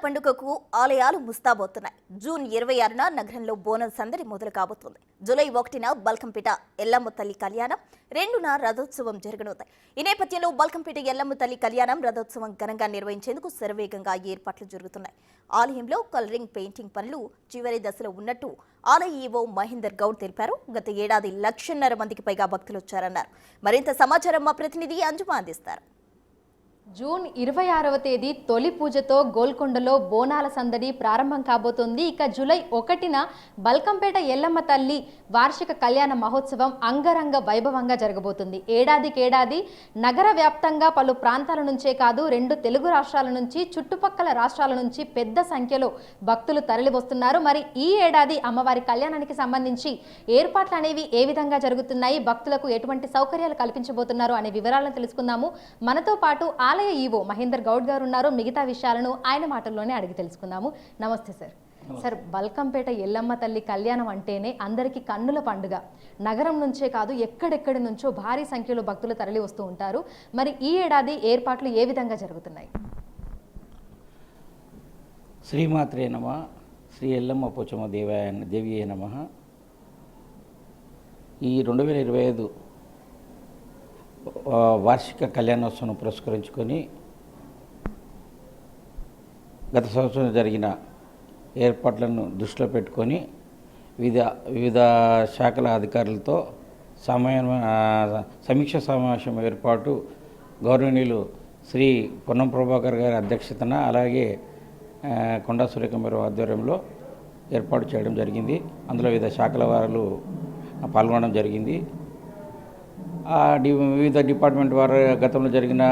పండుగకు ఆలయాలు ముస్తాబోతున్నాయి. జూన్ 26న నగరంలో బోనం సందడి మొదలు కాబోతోంది. జూలై 1న బల్కంపేట ఎల్లమ్మ తల్లి కళ్యాణం, 2న రథోత్సవం జరగనుంది. ఈ నేపథ్యంలో బల్కంపేట ఎల్లమ్మ తల్లి కళ్యాణం, రథోత్సవం ఘనంగా నిర్వహించేందుకు శరవేగంగా ఏర్పాట్లు జరుగుతున్నాయి. ఆలయంలో కలరింగ్, పెయింటింగ్ పనులు చివరి దశలో ఉన్నట్టు ఆలయ ఈవో మహేందర్ గౌడ్ తెలిపారు. గత ఏడాది 1,50,000 మందికి పైగా భక్తులు వచ్చారన్నారు. మరింత సమాచారం మా ప్రతినిధి అంజుమా అందిస్తారు. జూన్ 26వ తేదీ తొలి పూజతో గోల్కొండలో బోనాల సందడి ప్రారంభం కాబోతోంది. ఇక జూలై 1న బల్కంపేట ఎల్లమ్మ తల్లి వార్షిక కళ్యాణ మహోత్సవం అంగరంగ వైభవంగా జరగబోతుంది. ఏడాదికేడాది నగర వ్యాప్తంగా పలు ప్రాంతాల నుంచే కాదు, 2 తెలుగు రాష్ట్రాల నుంచి, చుట్టుపక్కల రాష్ట్రాల నుంచి పెద్ద సంఖ్యలో భక్తులు తరలి వస్తున్నారు. మరి ఈ ఏడాది అమ్మవారి కళ్యాణానికి సంబంధించి ఏర్పాట్లు అనేవి ఏ విధంగా జరుగుతున్నాయి, భక్తులకు ఎటువంటి సౌకర్యాలు కల్పించబోతున్నారు అనే వివరాలను తెలుసుకుందాము. మనతో పాటు ఆలయ ఈవో మహేందర్ గౌడ్ గారు ఉన్నారు. మిగతా విషయాలను ఆయన మాటల్లోనే అడిగి తెలుసుకుందాము. నమస్తే సార్. సార్, బల్కంపేట ఎల్లమ్మ తల్లి కళ్యాణం అంటేనే అందరికీ కన్నుల పండుగ. నగరం నుంచే కాదు, ఎక్కడెక్కడి నుంచో భారీ సంఖ్యలో భక్తులు తరలి వస్తూ ఉంటారు. మరి ఈ ఏడాది ఏర్పాట్లు ఏ విధంగా జరుగుతున్నాయి? శ్రీమాత్రే నమః. శ్రీ ఎల్లమ్మ పోచమ్మ దేవియే నమః. ఈ 2025 వార్షిక కళ్యాణోత్సవం పురస్కరించుకొని గత సంవత్సరం జరిగిన ఏర్పాట్లను దృష్టిలో పెట్టుకొని వివిధ శాఖల అధికారులతో సమీక్ష సమావేశం ఏర్పాటు గౌరవనీయులు శ్రీ పొన్నం ప్రభాకర్ గారి అధ్యక్షతన, అలాగే కొండా సురేఖంబరావు ఆధ్వర్యంలో ఏర్పాటు చేయడం జరిగింది. అందులో వివిధ శాఖల వారు పాల్గొనడం జరిగింది. వివిధ డిపార్ట్మెంట్ వారు గతంలో జరిగిన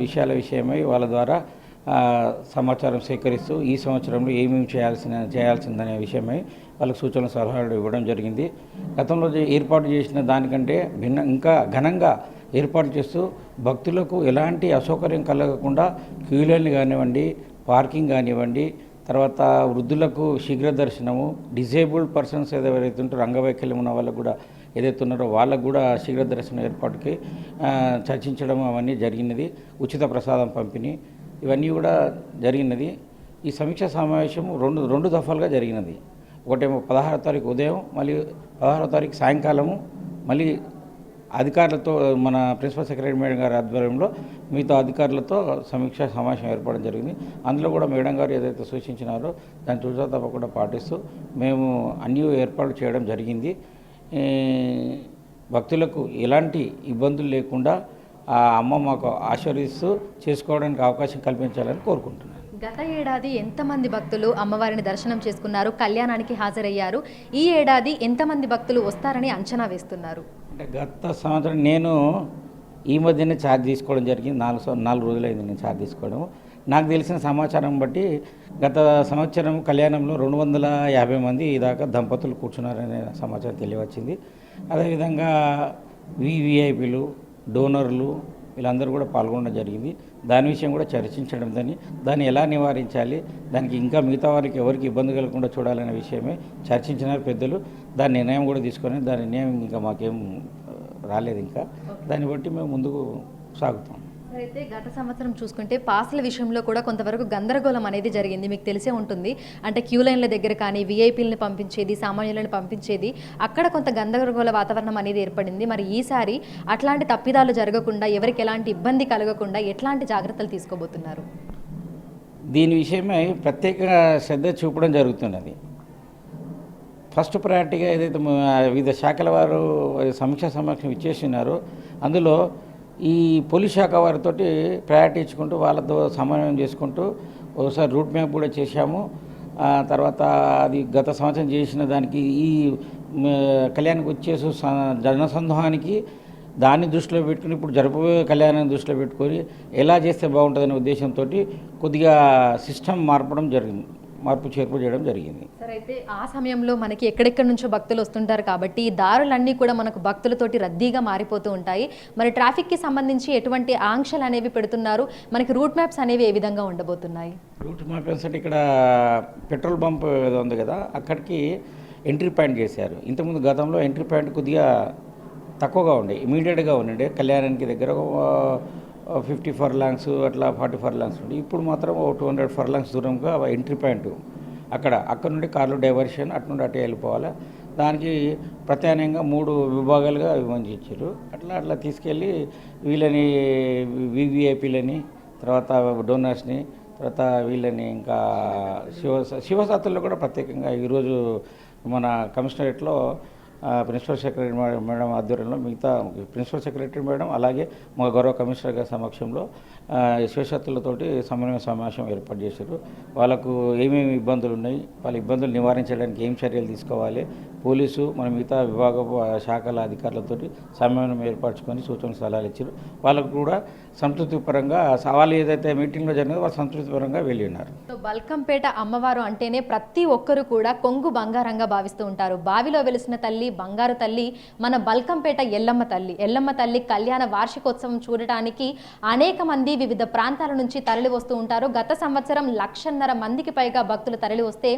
విషయమై వాళ్ళ ద్వారా సమాచారం సేకరిస్తూ ఈ సంవత్సరంలో ఏమేమి చేయాల్సిందనే విషయమై వాళ్ళకు సూచనలు, సలహాలు ఇవ్వడం జరిగింది. గతంలో ఏర్పాటు చేసిన దానికంటే ఇంకా ఘనంగా ఏర్పాటు చేస్తూ భక్తులకు ఎలాంటి అసౌకర్యం కలగకుండా క్యూ లైన్లు కానివ్వండి, పార్కింగ్ కానివ్వండి, తర్వాత వృద్ధులకు శీఘ్ర దర్శనము, డిజేబుల్డ్ పర్సన్స్ ఎవరైతే ఉంటారో, అంగవైకల్యం ఉన్న వాళ్ళకు కూడా ఏదైతే ఉన్నారో వాళ్ళకు కూడా శీఘ్ర దర్శనం ఏర్పాటుకి చర్చించడం అవన్నీ జరిగినది. ఉచిత ప్రసాదం పంపిణీ ఇవన్నీ కూడా జరిగినది. ఈ సమీక్ష సమావేశం రెండు దఫాలుగా జరిగినది. ఒకటేమో 16వ తారీఖు ఉదయం, మళ్ళీ 16వ తారీఖు సాయంకాలము మళ్ళీ అధికారులతో, మన ప్రిన్సిపల్ సెక్రటరీ మేడం గారి ఆధ్వర్యంలో మిగతా అధికారులతో సమీక్ష సమావేశం ఏర్పడడం జరిగింది. అందులో కూడా మేడం గారు ఏదైతే సూచించినారో దాన్ని చూసా తప్పకుండా పాటిస్తూ మేము అన్ని ఏర్పాట్లు చేయడం జరిగింది. భక్తులకు ఎలాంటి ఇబ్బందులు లేకుండా ఆ అమ్మ మాకు ఆశీర్వదిస్తూ చేసుకోవడానికి అవకాశం కల్పించాలని కోరుకుంటున్నాను. గత ఏడాది ఎంతమంది భక్తులు అమ్మవారిని దర్శనం చేసుకున్నారు, కళ్యాణానికి హాజరయ్యారు? ఈ ఏడాది ఎంతమంది భక్తులు వస్తారని అంచనా వేస్తున్నారు? అంటే గత సంవత్సరం నేను ఈ మధ్యనే ఛార్జ్ తీసుకోవడం జరిగింది. 4 రోజులైంది నేను ఛార్జ్ తీసుకోవడం. నాకు తెలిసిన సమాచారం బట్టి గత సంవత్సరం కళ్యాణంలో 250 మంది దాకా దంపతులు కూర్చున్నారనే సమాచారం తెలియవచ్చింది. అదేవిధంగా వివిఐపీలు, డోనర్లు వీళ్ళందరూ కూడా పాల్గొనడం జరిగింది. దాని విషయం కూడా చర్చించడం, దాన్ని ఎలా నివారించాలి, దానికి ఇంకా మిగతా వారికి ఎవరికి ఇబ్బంది కలగకుండా చూడాలనే విషయమే చర్చించినారు పెద్దలు. దాని నిర్ణయం కూడా తీసుకొని, దాని నిర్ణయం ఇంకా మాకేం రాలేదు. ఇంకా దాన్ని బట్టి మేము ముందుకు సాగుతాం. అయితే గత సంవత్సరం చూసుకుంటే పాస్ల విషయంలో కూడా కొంతవరకు గందరగోళం అనేది జరిగింది. మీకు తెలిసే ఉంటుంది. అంటే క్యూ లైన్ల దగ్గర కానీ విఐపీలను పంపించేది, సామాన్యులను పంపించేది, అక్కడ కొంత గందరగోళ వాతావరణం అనేది ఏర్పడింది. మరి ఈసారి అట్లాంటి తప్పిదాలు జరగకుండా, ఎవరికి ఎలాంటి ఇబ్బంది కలగకుండా ఎట్లాంటి జాగ్రత్తలు తీసుకోబోతున్నారు? దీని విషయమై ప్రత్యేక శ్రద్ధ చూపడం జరుగుతున్నది. ఫస్ట్ ప్రయారిటీగా ఏదైతే వివిధ శాఖల వారు సమీక్షా సమావేశం ఇచ్చేసినారో అందులో ఈ పోలీస్ శాఖ వారితో ప్రయారిటీ ఇచ్చుకుంటూ వాళ్ళతో సమన్వయం చేసుకుంటూ ఒకసారి రూట్ మ్యాప్ కూడా చేశాము. తర్వాత అది గత సంవత్సరం చేసిన దానికి ఈ కళ్యాణానికి వచ్చేసి జనసందోహానికి దాన్ని దృష్టిలో పెట్టుకుని ఇప్పుడు జరపబోయే కళ్యాణాన్ని దృష్టిలో పెట్టుకొని ఎలా చేస్తే బాగుంటుందనే ఉద్దేశంతో కొద్దిగా సిస్టమ్ మార్పు చేర్పు చేయడం జరిగింది. సరే, అయితే ఆ సమయంలో మనకి ఎక్కడెక్కడి నుంచో భక్తులు వస్తుంటారు కాబట్టి ఈ దారులన్నీ కూడా మనకు భక్తులతోటి రద్దీగా మారిపోతూ ఉంటాయి. మరి ట్రాఫిక్కి సంబంధించి ఎటువంటి ఆంక్షలు అనేవి పెడుతున్నారు? మనకి రూట్ మ్యాప్స్ అనేవి ఏ విధంగా ఉండబోతున్నాయి? రూట్ మ్యాప్స్ అంటే ఇక్కడ పెట్రోల్ బంప్ ఏదో ఉంది కదా, అక్కడికి ఎంట్రీ పాయింట్ చేశారు. ఇంతకుముందు గతంలో ఎంట్రీ పాయింట్ కొద్దిగా తక్కువగా ఉండే, ఇమీడియట్గా ఉండే కళ్యాణానికి దగ్గర 50 ఫర్లాంగ్స్ అట్లా 40 ఫర్లాంగ్స్ ఉండి ఇప్పుడు మాత్రం 200 ఫర్లాంగ్స్ దూరంగా ఎంట్రీ పాయింట్ అక్కడ నుండి కార్లు డైవర్షన్ అటు నుండి అటే వెళ్ళిపోవాలి. దానికి ప్రత్యామ్నాయంగా 3 విభాగాలుగా విభజించారు. అట్లా తీసుకెళ్ళి వీళ్ళని వివిఐపీలని, తర్వాత డోనర్స్ని, తర్వాత వీళ్ళని ఇంకా శివశాస్త్రుల్లో కూడా ప్రత్యేకంగా ఈరోజు మన కమిషనరేట్లో ప్రిన్సిపల్ సెక్రటరీ మేడం ఆధ్వర్యంలో మిగతా ప్రిన్సిపల్ సెక్రటరీ మేడం అలాగే మా గౌరవ కమిషనర్ గారి సమక్షంలో శివశాస్త్రులతోటి సమన్వయ సమావేశం ఏర్పాటు చేశారు. వాళ్ళకు ఏమేమి ఇబ్బందులు ఉన్నాయి, వాళ్ళ ఇబ్బందులు నివారించడానికి ఏం చర్యలు తీసుకోవాలి, పోలీసు మన మిగతా విభాగ శాఖల అధికారులతో సమన్వయం ఏర్పరచుకొని సూచనలు సలహాలు ఇచ్చారు. వాళ్ళకు కూడా సంతృప్తిపరంగా వాళ్ళు ఏదైతే మీటింగ్లో జరిగిందో వాళ్ళు సంతృప్తిపరంగా వెళ్ళి ఉన్నారు. బల్కంపేట అమ్మవారు అంటేనే ప్రతి ఒక్కరు కూడా కొంగు బంగారంగా భావిస్తూ ఉంటారు. బావిలో వెలిసిన తల్లి, బంగారు తల్లి మన బల్కంపేట ఎల్లమ్మ తల్లి. ఎల్లమ్మ తల్లి కళ్యాణ వార్షికోత్సవం చూడటానికి అనేక మంది వివిధ ప్రాంతాల నుంచి తరలి వస్తూ ఉంటారు. గత సంవత్సరం 1,50,000 మందికి పైగా భక్తులు తరలి వస్తే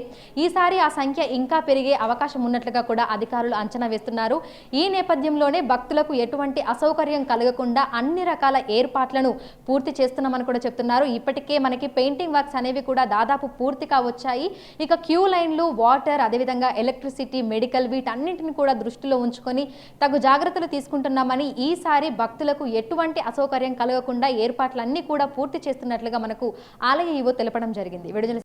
ఈసారి ఆ సంఖ్య ఇంకా పెరిగే అవకాశం ఉన్నట్లుగా కూడా అధికారులు అంచనా వేస్తున్నారు. ఈ నేపథ్యంలోనే భక్తులకు ఎటువంటి అసౌకర్యం కలగకుండా అన్ని రకాల ఏర్పాట్లను పూర్తి చేస్తున్నామని కూడా చెప్తున్నారు. ఇప్పటికే మనకి పెయింటింగ్ వర్క్స్ అనేవి కూడా దాదాపు పూర్తిగా వచ్చాయి. ఇక క్యూ లైన్లు, వాటర్, అదేవిధంగా ఎలక్ట్రిసిటీ, మెడికల్ వీటన్నింటిని కూడా దృష్టిలో ఉంచుకొని తగు జాగ్రత్తలు తీసుకుంటున్నామని, ఈసారి భక్తులకు ఎటువంటి అసౌకర్యం కలగకుండా ఏర్పాట్లన్నీ కూడా పూర్తి చేస్తున్నట్లుగా మనకు ఆలయ ఈవో తెలపడం జరిగింది.